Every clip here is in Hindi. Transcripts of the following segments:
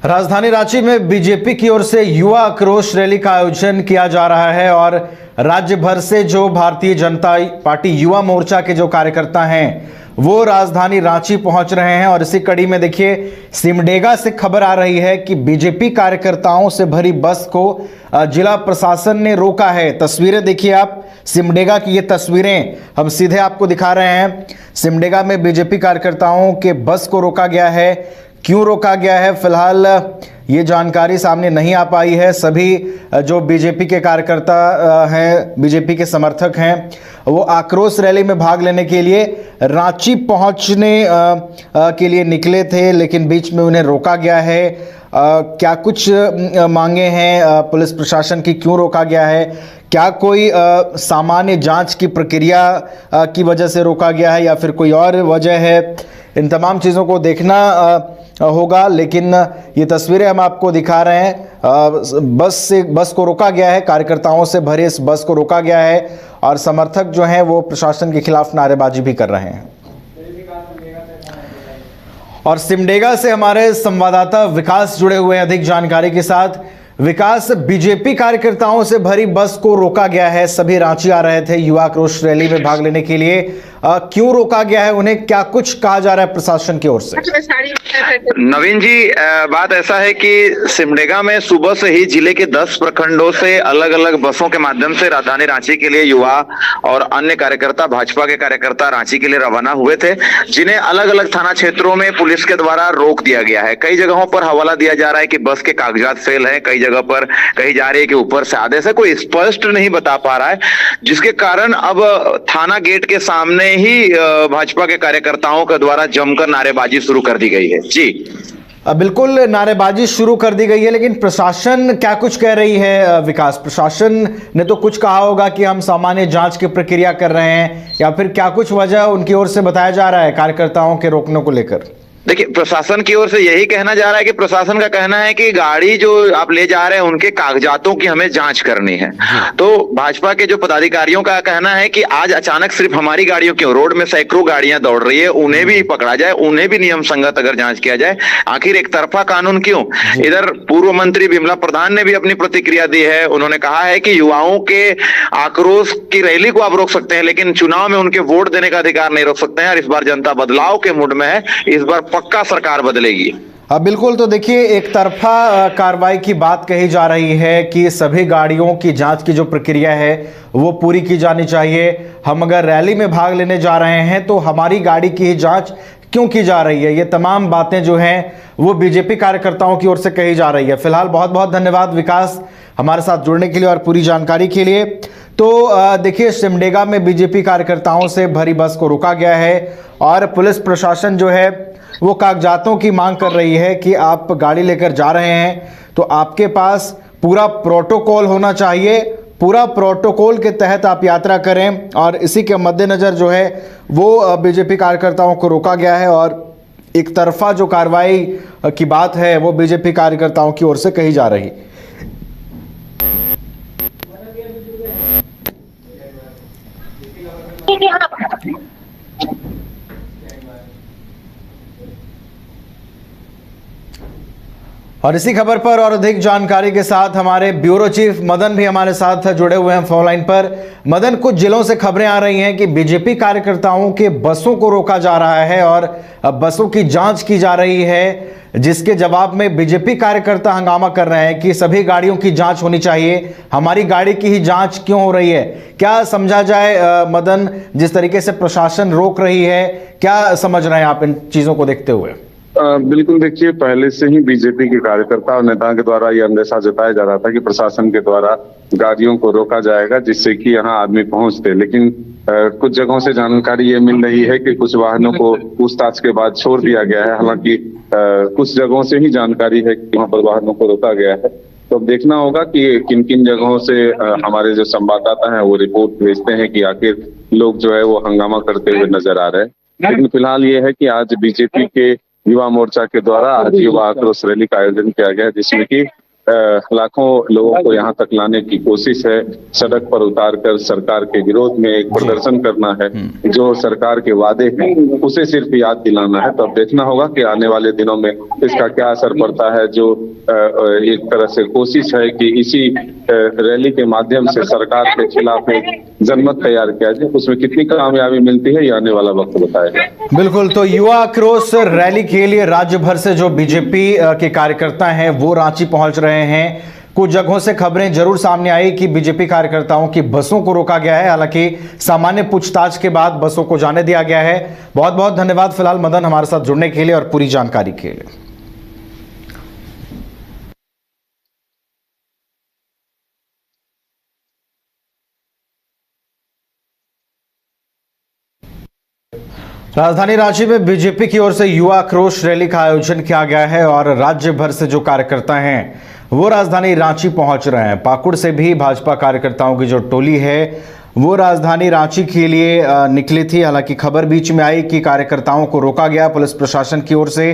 राजधानी रांची में बीजेपी की ओर से युवा आक्रोश रैली का आयोजन किया जा रहा है और राज्य भर से जो भारतीय जनता पार्टी युवा मोर्चा के जो कार्यकर्ता हैं वो राजधानी रांची पहुंच रहे हैं। और इसी कड़ी में देखिए सिमडेगा से खबर आ रही है कि बीजेपी कार्यकर्ताओं से भरी बस को जिला प्रशासन ने रोका है। तस्वीरें देखिए आप, सिमडेगा की ये तस्वीरें हम सीधे आपको दिखा रहे हैं। सिमडेगा में बीजेपी कार्यकर्ताओं के बस को रोका गया है। क्यों रोका गया है, फिलहाल ये जानकारी सामने नहीं आ पाई है। सभी जो बीजेपी के कार्यकर्ता हैं, बीजेपी के समर्थक हैं, वो आक्रोश रैली में भाग लेने के लिए रांची पहुंचने के लिए निकले थे, लेकिन बीच में उन्हें रोका गया है। क्या कुछ मांगे हैं पुलिस प्रशासन की, क्यों रोका गया है, क्या कोई सामान्य जांच की प्रक्रिया की वजह से रोका गया है या फिर कोई और वजह है, इन तमाम चीज़ों को देखना होगा। लेकिन ये तस्वीरें हम आपको दिखा रहे हैं। बस को रोका गया है, कार्यकर्ताओं से भरे इस बस को रोका गया है और समर्थक जो हैं वो प्रशासन के खिलाफ नारेबाजी भी कर रहे हैं। और सिमडेगा से हमारे संवाददाता विकास जुड़े हुए हैं अधिक जानकारी के साथ। विकास, बीजेपी कार्यकर्ताओं से भरी बस को रोका गया है, सभी रांची आ रहे थे युवा आक्रोश रैली में भाग लेने के लिए, क्यों रोका गया है उन्हें, क्या कुछ कहा जा रहा है प्रशासन की ओर से? नवीन जी, बात ऐसा है कि सिमडेगा में सुबह से ही जिले के 10 प्रखंडों से अलग अलग बसों के माध्यम से राजधानी रांची के लिए युवा और अन्य कार्यकर्ता, भाजपा के कार्यकर्ता रांची के लिए रवाना हुए थे, जिन्हें अलग अलग थाना क्षेत्रों में पुलिस के द्वारा रोक दिया गया है। कई जगहों पर हवाला दिया जा रहा है कि बस के कागजात फेल है, कई जगह पर कही जा रही है कि ऊपर से आदेश है, कोई स्पष्ट नहीं बता पा रहा है, जिसके कारण अब थाना गेट के सामने ही भाजपा के कार्यकर्ताओं के द्वारा जमकर नारेबाजी शुरू कर दी गई है। जी बिल्कुल, नारेबाजी शुरू कर दी गई है, लेकिन प्रशासन क्या कुछ कह रही है? विकास, प्रशासन ने तो कुछ कहा होगा कि हम सामान्य जांच की प्रक्रिया कर रहे हैं, या फिर क्या कुछ वजह उनकी ओर से बताया जा रहा है कार्यकर्ताओं के रोकने को लेकर? देखिए, प्रशासन की ओर से यही कहना जा रहा है कि प्रशासन का कहना है कि गाड़ी जो आप ले जा रहे हैं उनके कागजातों की हमें जांच करनी है। तो भाजपा के जो पदाधिकारियों का कहना है कि आज अचानक सिर्फ हमारी गाड़ियों क्यों, रोड में सैकड़ों गाड़ियां दौड़ रही है, उन्हें भी पकड़ा जाए, उन्हें भी नियम संगत अगर जांच किया जाए। आखिर एक तरफा कानून क्यों? इधर पूर्व मंत्री विमला प्रधान ने भी अपनी प्रतिक्रिया दी है। उन्होंने कहा है कि युवाओं के आक्रोश की रैली को आप रोक सकते हैं, लेकिन चुनाव में उनके वोट देने का अधिकार नहीं रोक सकते हैं। और इस बार जनता बदलाव के मूड में है, इस बार पक्का सरकार बदलेगी। बिल्कुल, तो देखिए एक तरफा कार्रवाई की बात कही जा रही है कि सभी गाड़ियों की जांच की जो प्रक्रिया है वो पूरी की जानी चाहिए। हम अगर रैली में भाग लेने जा रहे हैं तो हमारी गाड़ी की ही जांच क्यों की जा रही है? ये तमाम बातें जो हैं वो बीजेपी कार्यकर्ताओं की ओर से कही जा रही है। फिलहाल बहुत बहुत धन्यवाद विकास हमारे साथ जुड़ने के लिए और पूरी जानकारी के लिए। तो देखिए सिमडेगा में बीजेपी कार्यकर्ताओं से भरी बस को रोका गया है और पुलिस प्रशासन जो है वो कागजातों की मांग कर रही है कि आप गाड़ी लेकर जा रहे हैं तो आपके पास पूरा प्रोटोकॉल होना चाहिए, पूरा प्रोटोकॉल के तहत आप यात्रा करें। और इसी के मद्देनज़र जो है वो बीजेपी कार्यकर्ताओं को रोका गया है और एक तरफा जो कार्रवाई की बात है वो बीजेपी कार्यकर्ताओं की ओर से कही जा रही। और इसी खबर पर और अधिक जानकारी के साथ हमारे ब्यूरो चीफ मदन भी हमारे साथ जुड़े हुए हैं फोन लाइन पर। मदन, कुछ जिलों से खबरें आ रही हैं कि बीजेपी कार्यकर्ताओं के बसों को रोका जा रहा है और बसों की जांच की जा रही है, जिसके जवाब में बीजेपी कार्यकर्ता हंगामा कर रहे हैं कि सभी गाड़ियों की जांच होनी चाहिए, हमारी गाड़ी की ही जांच क्यों हो रही है? क्या समझा जाए मदन, जिस तरीके से प्रशासन रोक रही है, क्या समझ रहे हैं आप इन चीजों को देखते हुए? बिल्कुल, देखिए पहले से ही बीजेपी के कार्यकर्ता और नेताओं के द्वारा यह अंदेशा जताया जा रहा था कि प्रशासन के द्वारा गाड़ियों को रोका जाएगा जिससे कि यहाँ आदमी पहुंचते, लेकिन कुछ जगहों से जानकारी ये मिल रही है कि कुछ वाहनों को पूछताछ के बाद छोड़ दिया गया है। हालांकि कुछ जगहों से ही जानकारी है कि वहाँ पर वाहनों को रोका गया है। तो अब देखना होगा कि किन किन जगहों से हमारे जो संवाददाता हैं वो रिपोर्ट भेजते हैं कि आखिर लोग जो है वो हंगामा करते हुए नजर आ रहे हैं। लेकिन फिलहाल ये है कि आज बीजेपी के युवा मोर्चा के द्वारा आज युवा आक्रोश रैली का आयोजन किया गया, जिसमें कि लाखों लोगों को यहाँ तक लाने की कोशिश है। सड़क पर उतारकर सरकार के विरोध में एक प्रदर्शन करना है, जो सरकार के वादे हैं उसे सिर्फ याद दिलाना है। तो अब देखना होगा कि आने वाले दिनों में इसका क्या असर पड़ता है। जो एक तरह से कोशिश है कि इसी रैली के माध्यम से सरकार के खिलाफ एक जनमत तैयार किया जाए, उसमें कितनी कामयाबी मिलती है ये आने वाला वक्त बताएगा। बिल्कुल, तो युवा आक्रोश रैली के लिए राज्य भर से जो बीजेपी के कार्यकर्ता हैं वो रांची पहुंच रहे हैं। कुछ जगहों से खबरें जरूर सामने आई कि बीजेपी कार्यकर्ताओं की बसों को रोका गया है, हालांकि सामान्य पूछताछ के बाद बसों को जाने दिया गया है। बहुत बहुत धन्यवाद फिलहाल मदन हमारे साथ जुड़ने के लिए और पूरी जानकारी के लिए। राजधानी रांची में बीजेपी की ओर से युवा आक्रोश रैली का आयोजन किया गया है और राज्य भर से जो कार्यकर्ता हैं वो राजधानी रांची पहुंच रहे हैं। पाकुड़ से भी भाजपा कार्यकर्ताओं की जो टोली है वो राजधानी रांची के लिए निकली थी। हालांकि खबर बीच में आई कि कार्यकर्ताओं को रोका गया पुलिस प्रशासन की ओर से।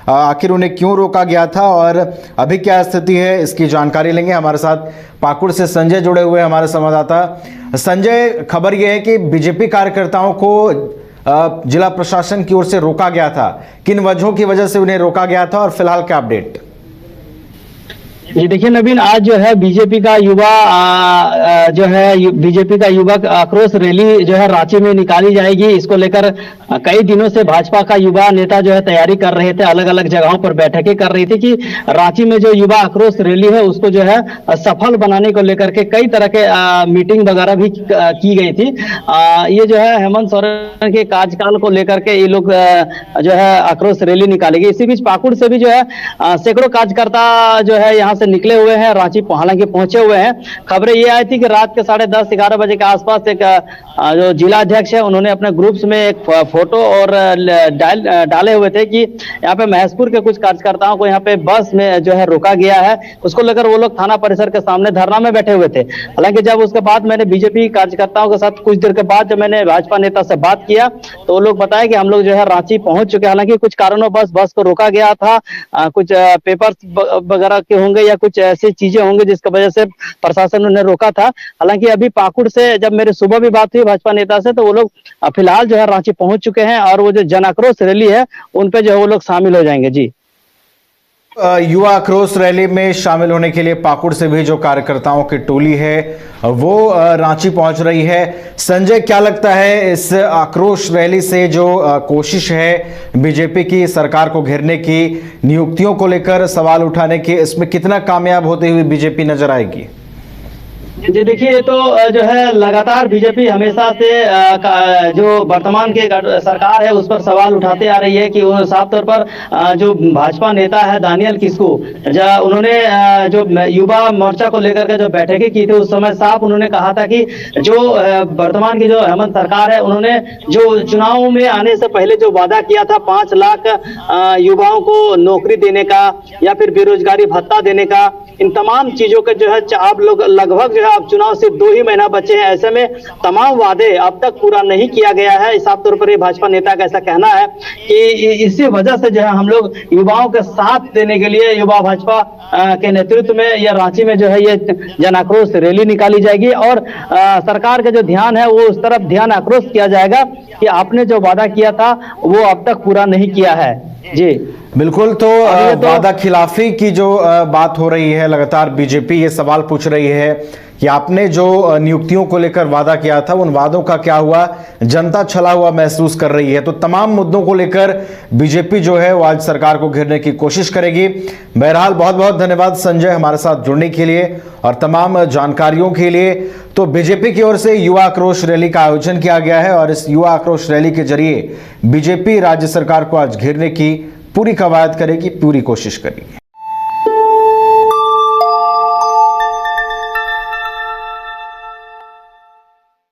आखिर उन्हें क्यों रोका गया था और अभी क्या स्थिति है इसकी जानकारी लेंगे। हमारे साथ पाकुड़ से संजय जुड़े हुए हमारे संवाददाता। संजय, खबर यह है कि बीजेपी कार्यकर्ताओं को जिला प्रशासन की ओर से रोका गया था, किन वजहों की वजह से उन्हें रोका गया था और फिलहाल क्या अपडेट? ये देखिए नवीन, आज जो है बीजेपी का युवा आक्रोश रैली जो है रांची में निकाली जाएगी। इसको लेकर कई दिनों से भाजपा का युवा नेता जो है तैयारी कर रहे थे, अलग अलग जगहों पर बैठकें कर रही थी कि रांची में जो युवा आक्रोश रैली है उसको जो है सफल बनाने को लेकर के कई तरह के मीटिंग वगैरह भी की गई थी। ये जो है हेमंत सोरेन के कार्यकाल को लेकर के ये लोग जो है आक्रोश रैली निकालेगी। इसी बीच पाकुड़ से भी जो है सैकड़ों कार्यकर्ता जो है यहाँ से निकले हुए हैं, रांची हालांकि पहुंचे हुए हैं। खबरें ये आई थी कि रात के 10:30-11 बजे के आसपास एक जो जिला अध्यक्ष है उन्होंने अपने ग्रुप्स में एक फोटो और डाले हुए थे कि यहाँ पे महसपुर के कुछ कार्यकर्ताओं को यहाँ पे बस में जो है रोका गया है। उसको लेकर वो लोग थाना परिसर के सामने धरना में बैठे हुए थे। हालांकि जब उसके बाद मैंने बीजेपी कार्यकर्ताओं के साथ कुछ देर के बाद जब मैंने भाजपा नेता से बात किया तो वो लोग बताए कि हम लोग जो है रांची पहुंच चुके हैं। हालांकि कुछ कारणों बस को रोका गया था, कुछ पेपर्स वगैरह के होंगे या कुछ ऐसी चीजें होंगी जिसकी वजह से प्रशासन ने रोका था। हालांकि अभी पाकुड़ से जब मेरे सुबह भी बात हुई भाजपा नेता से तो वो लोग फिलहाल जो है रांची पहुंच चुके हैं और वो जो जन आक्रोश रैली है उन पे जो है वो लोग शामिल हो जाएंगे। जी, युवा आक्रोश रैली में शामिल होने के लिए पाकुड़ से भी जो कार्यकर्ताओं की टोली है वो रांची पहुंच रही है। संजय, क्या लगता है इस आक्रोश रैली से जो कोशिश है बीजेपी की सरकार को घेरने की, नियुक्तियों को लेकर सवाल उठाने की, इसमें कितना कामयाब होती हुई बीजेपी नजर आएगी? जी देखिए, ये तो जो है लगातार बीजेपी हमेशा से जो वर्तमान के सरकार है उस पर सवाल उठाते आ रही है कि वो साफ तौर पर जो भाजपा नेता है दानियल किस्कू उन्होंने जो युवा मोर्चा को लेकर के जो बैठकें की थी उस समय साफ उन्होंने कहा था कि जो वर्तमान की जो हेमंत सरकार है उन्होंने जो चुनाव में आने से पहले जो वादा किया था 5 लाख युवाओं को नौकरी देने का या फिर बेरोजगारी भत्ता देने का, इन तमाम चीजों के जो है आप लोग लगभग जो है अब चुनाव से 2 ही महीना बचे हैं, ऐसे में तमाम वादे अब तक पूरा नहीं किया गया है। साफ तौर पर ये भाजपा नेता का ऐसा कहना है कि इसी वजह से जो है हम लोग युवाओं के साथ देने के लिए युवा भाजपा के नेतृत्व में या रांची में जो है ये जन आक्रोश रैली निकाली जाएगी और सरकार का जो ध्यान है वो उस तरफ ध्यान आक्रोश किया जाएगा कि आपने जो वादा किया था वो अब तक पूरा नहीं किया है। जी बिल्कुल, तो वादा खिलाफी की जो बात हो रही है, लगातार बीजेपी ये सवाल पूछ रही है कि आपने जो नियुक्तियों को लेकर वादा किया था उन वादों का क्या हुआ, जनता छला हुआ महसूस कर रही है। तो तमाम मुद्दों को लेकर बीजेपी जो है वो आज सरकार को घेरने की कोशिश करेगी। बहरहाल बहुत बहुत धन्यवाद संजय हमारे साथ जुड़ने के लिए और तमाम जानकारियों के लिए। तो बीजेपी की ओर से युवा आक्रोश रैली का आयोजन किया गया है और इस युवा आक्रोश रैली के जरिए बीजेपी राज्य सरकार को आज घेरने की पूरी कवायद करेगी, पूरी कोशिश करेगी।